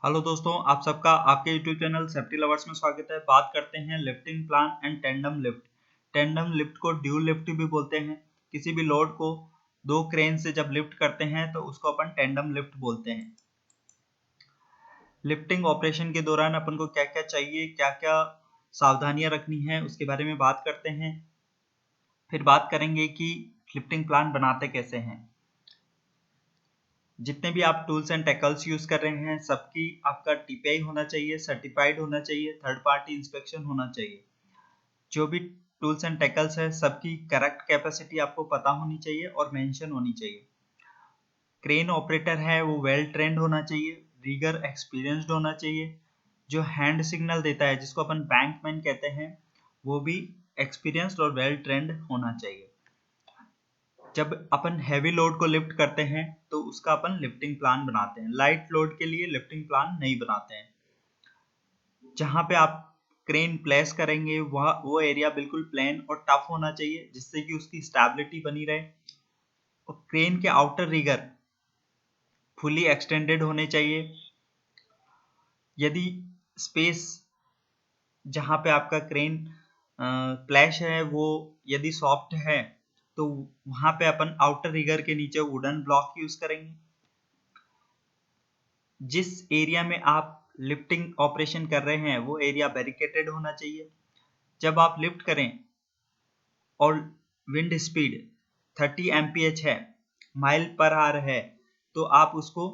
Hello दोस्तों, आप सबका आपके यूट्यूब चैनल सेफ्टी लवर्स में स्वागत है। बात करते हैं lifting plan and tandem lift. Tandem lift को ड्यूल लिफ्ट भी बोलते हैं। किसी भी लोड को दो क्रेन से जब लिफ्ट करते हैं तो उसको अपन टेंडम लिफ्ट बोलते हैं। लिफ्टिंग ऑपरेशन के दौरान अपन को क्या क्या चाहिए, क्या क्या सावधानियां रखनी है, उसके बारे में बात करते हैं। फिर बात करेंगे कि लिफ्टिंग प्लान बनाते कैसे हैं। जितने भी आप टूल्स एंड टैकल्स यूज कर रहे हैं सबकी आपका टीपीआई होना चाहिए, सर्टिफाइड होना चाहिए, थर्ड पार्टी इंस्पेक्शन होना चाहिए। जो भी टूल्स एंड टैकल्स है सबकी करेक्ट कैपेसिटी आपको पता होनी चाहिए और मेंशन होनी चाहिए। क्रेन ऑपरेटर है वो वेल ट्रेंड होना चाहिए, रिगर एक्सपीरियंस्ड होना चाहिए। जो हैंड सिग्नल देता है जिसको अपन बैंकमैन कहते हैं वो भी एक्सपीरियंस्ड और वेल ट्रेंड होना चाहिए। जब अपन हैवी लोड को लिफ्ट करते हैं तो उसका अपन लिफ्टिंग प्लान बनाते हैं। लाइट लोड के लिए लिफ्टिंग प्लान नहीं बनाते हैं। जहां पे आप क्रेन प्लेस करेंगे वह वो एरिया बिल्कुल प्लेन और टफ होना चाहिए जिससे कि उसकी स्टेबिलिटी बनी रहे। और क्रेन के आउटर रिगर फुली एक्सटेंडेड होने चाहिए। यदि स्पेस जहां पे आपका क्रेन प्लैश है वो यदि सॉफ्ट है तो वहां पे अपन आउटर रिगर के नीचे वुडन ब्लॉक यूज करेंगे। जिस एरिया में आप लिफ्टिंग ऑपरेशन कर रहे हैं वो एरिया बैरिकेटेड होना चाहिए। जब आप लिफ्ट करें और विंड स्पीड 30 mph है, माइल पर आवर है, तो आप उसको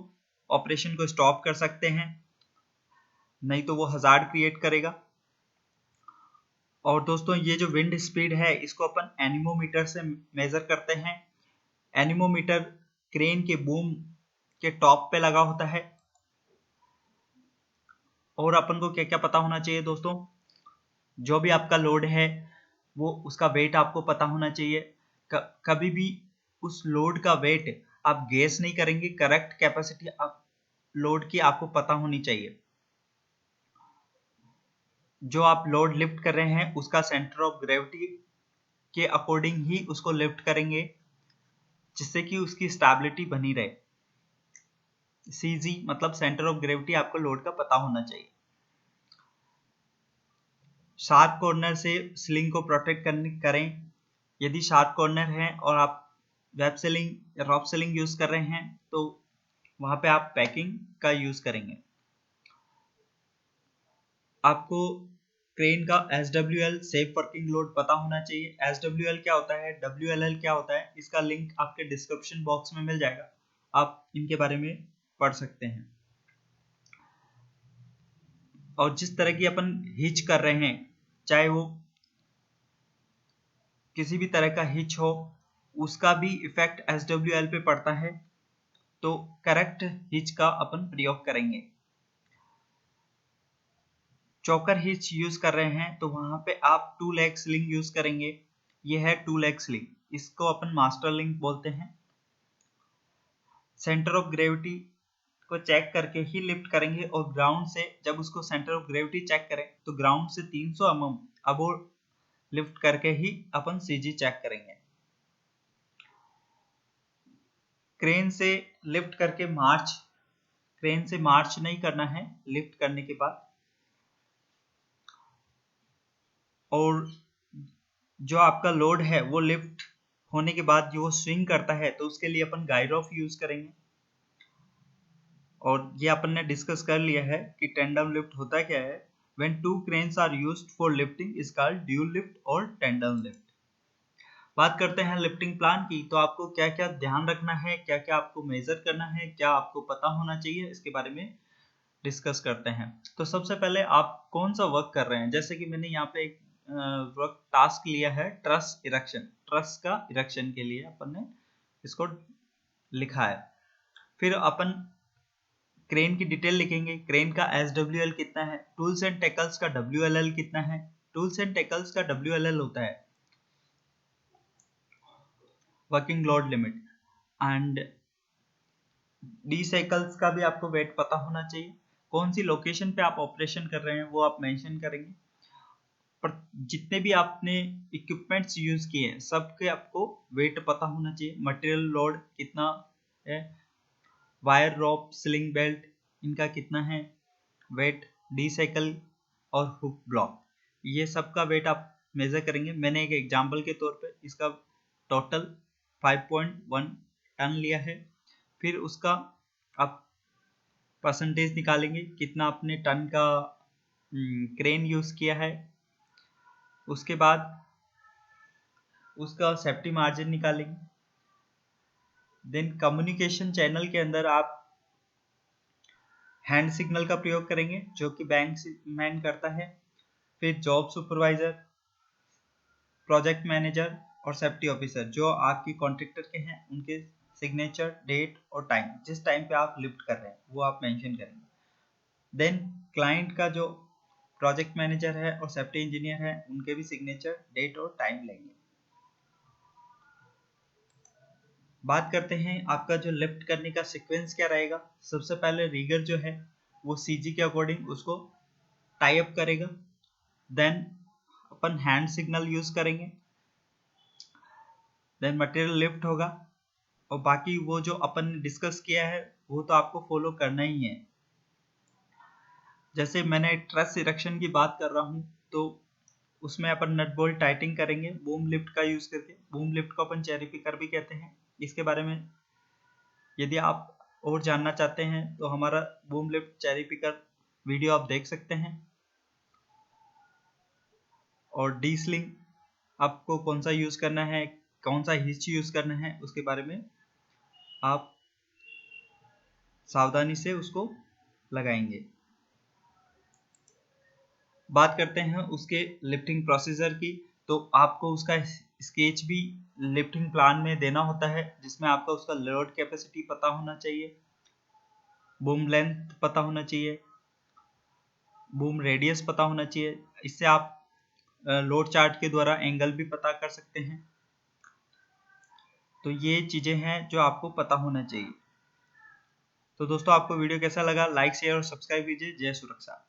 ऑपरेशन को स्टॉप कर सकते हैं, नहीं तो वो हजार्ड क्रिएट करेगा। और दोस्तों ये जो विंड स्पीड है इसको अपन एनीमोमीटर से मेजर करते हैं। एनीमोमीटर क्रेन के बूम के टॉप पे लगा होता है। और अपन को क्या क्या पता होना चाहिए दोस्तों, जो भी आपका लोड है वो उसका वेट आपको पता होना चाहिए। कभी भी उस लोड का वेट आप गेस नहीं करेंगे, करेक्ट कैपेसिटी आप लोड की आपको पता होनी चाहिए। जो आप लोड लिफ्ट कर रहे हैं उसका सेंटर ऑफ ग्रेविटी के अकॉर्डिंग ही उसको लिफ्ट करेंगे जिससे कि उसकी स्टेबिलिटी बनी रहे। सीजी मतलब सेंटर ऑफ ग्रेविटी आपको लोड का पता होना चाहिए। शार्प कॉर्नर से स्लिंग को प्रोटेक्ट करें। यदि शार्प कॉर्नर है और आप वेब सेलिंग या रॉप सेलिंग यूज कर रहे हैं तो वहां पे आप पैकिंग का यूज करेंगे। आपको क्रेन का SWL सेफ वर्किंग लोड पता होना चाहिए। SWL क्या होता है, WLL क्या होता है, इसका लिंक आपके डिस्क्रिप्शन बॉक्स में मिल जाएगा, आप इनके बारे में पढ़ सकते हैं। और जिस तरह की अपन हिच कर रहे हैं, चाहे वो किसी भी तरह का हिच हो, उसका भी इफेक्ट SWL पे पड़ता है, तो करेक्ट हिच का अपन प्रयोग करेंगे। चोकर हिच यूज कर रहे हैं तो वहां पे आप 2 लेग स्लिंग यूज करेंगे। यह है 2 लेग स्लिंग, इसको अपन मास्टर लिंक बोलते हैं। सेंटर ऑफ ग्रेविटी को चेक करके ही लिफ्ट करेंगे और ग्राउंड से जब उसको सेंटर ऑफ ग्रेविटी चेक करें तो ग्राउंड से 300 mm अबोव लिफ्ट करके ही अपन सीजी चेक करेंगे। क्रेन से लिफ्ट करके क्रेन से मार्च नहीं करना है लिफ्ट करने के बाद। और जो आपका लोड है वो लिफ्ट होने के बाद जो वो स्विंग करता है तो उसके लिए अपन गाइरोफ यूज करेंगे। और ये अपन ने डिस्कस कर लिया है कि टेंडम लिफ्ट होता क्या है। When two cranes are used for lifting is called dual lift और टेंडम लिफ्ट। बात करते हैं लिफ्टिंग प्लान की, तो आपको क्या क्या ध्यान रखना है, क्या क्या आपको मेजर करना है, क्या आपको पता होना चाहिए, इसके बारे में डिस्कस करते हैं। तो सबसे पहले आप कौन सा वर्क कर रहे हैं, जैसे कि मैंने यहाँ पे एक वर्क टास्क लिया है ट्रस इरेक्शन। ट्रस का इरेक्शन के लिए अपन ने इसको लिखा है। फिर अपन क्रेन की डिटेल लिखेंगे। क्रेन का SWL कितना है, टूल्स एंड टैकल्स का WLL कितना है। टूल्स एंड टैकल्स का WLL होता है working load limit. And D cycles का भी आपको वेट पता होना चाहिए। कौन सी लोकेशन पे आप ऑपरेशन कर रहे हैं वो आप मेंशन करेंगे। पर जितने भी आपने इक्विपमेंट्स यूज किए हैं सबके आपको वेट पता होना चाहिए। मटेरियल लोड कितना है, वायर रोप स्लिंग बेल्ट इनका कितना है वेट, डी साइकिल और हुक ब्लॉक, ये सब का वेट आप मेजर करेंगे। मैंने एक एग्जांपल के तौर पे इसका टोटल 5.1 टन लिया है। फिर उसका आप परसेंटेज निकालेंगे, कितना आपने टन का क्रेन यूज किया है। उसके बाद उसका सेफ्टी मार्जिन निकालेंगे। देन कम्युनिकेशन चैनल के अंदर आप हैंड सिग्नल का प्रयोग करेंगे जो कि बैंक मैन करता है। फिर जॉब सुपरवाइजर, प्रोजेक्ट मैनेजर और सेफ्टी ऑफिसर जो आपकी कॉन्ट्रैक्टर के हैं, उनके सिग्नेचर, डेट और टाइम, जिस टाइम पे आप लिफ्ट कर रहे हैं वो आप मेंशन करेंगे। देन क्लाइंट का जो प्रोजेक्ट मैनेजर है और सेफ्टी इंजीनियर है, उनके भी सिग्नेचर, डेट और टाइम लेंगे। बात करते हैं आपका जो लिफ्ट करने का सीक्वेंस क्या रहेगा। सबसे पहले रिगर जो है वो सीजी के अकॉर्डिंग उसको टाई अप करेगा। देन अपन हैंड सिग्नल यूज करेंगे। देन मटेरियल लिफ्ट होगा और बाकी वो जो अपन ने डिस्कस किया है वो तो आपको फॉलो करना ही है। जैसे मैंने ट्रस इरेक्शन की बात कर रहा हूँ तो उसमें अपन नट बोल्ट टाइटिंग करेंगे बूम लिफ्ट का यूज करके। बूम लिफ्ट को अपन चेरी पिकर भी कहते हैं। इसके बारे में यदि आप और जानना चाहते हैं तो हमारा boom lift cherry picker video आप देख सकते हैं। और डी स्लिंग आपको कौन सा यूज करना है, कौन सा हिच यूज करना है, उसके बारे में आप सावधानी से उसको लगाएंगे। बात करते हैं उसके लिफ्टिंग प्रोसीजर की, तो आपको उसका स्केच भी लिफ्टिंग प्लान में देना होता है जिसमें आपका उसका लोड कैपेसिटी पता होना चाहिए, बूम लेंथ पता होना चाहिए, बूम रेडियस पता होना चाहिए। इससे आप लोड चार्ट के द्वारा एंगल भी पता कर सकते हैं। तो ये चीजें हैं जो आपको पता होना चाहिए। तो दोस्तों आपको वीडियो कैसा लगा, लाइक शेयर और सब्सक्राइब कीजिए। जय सुरक्षा।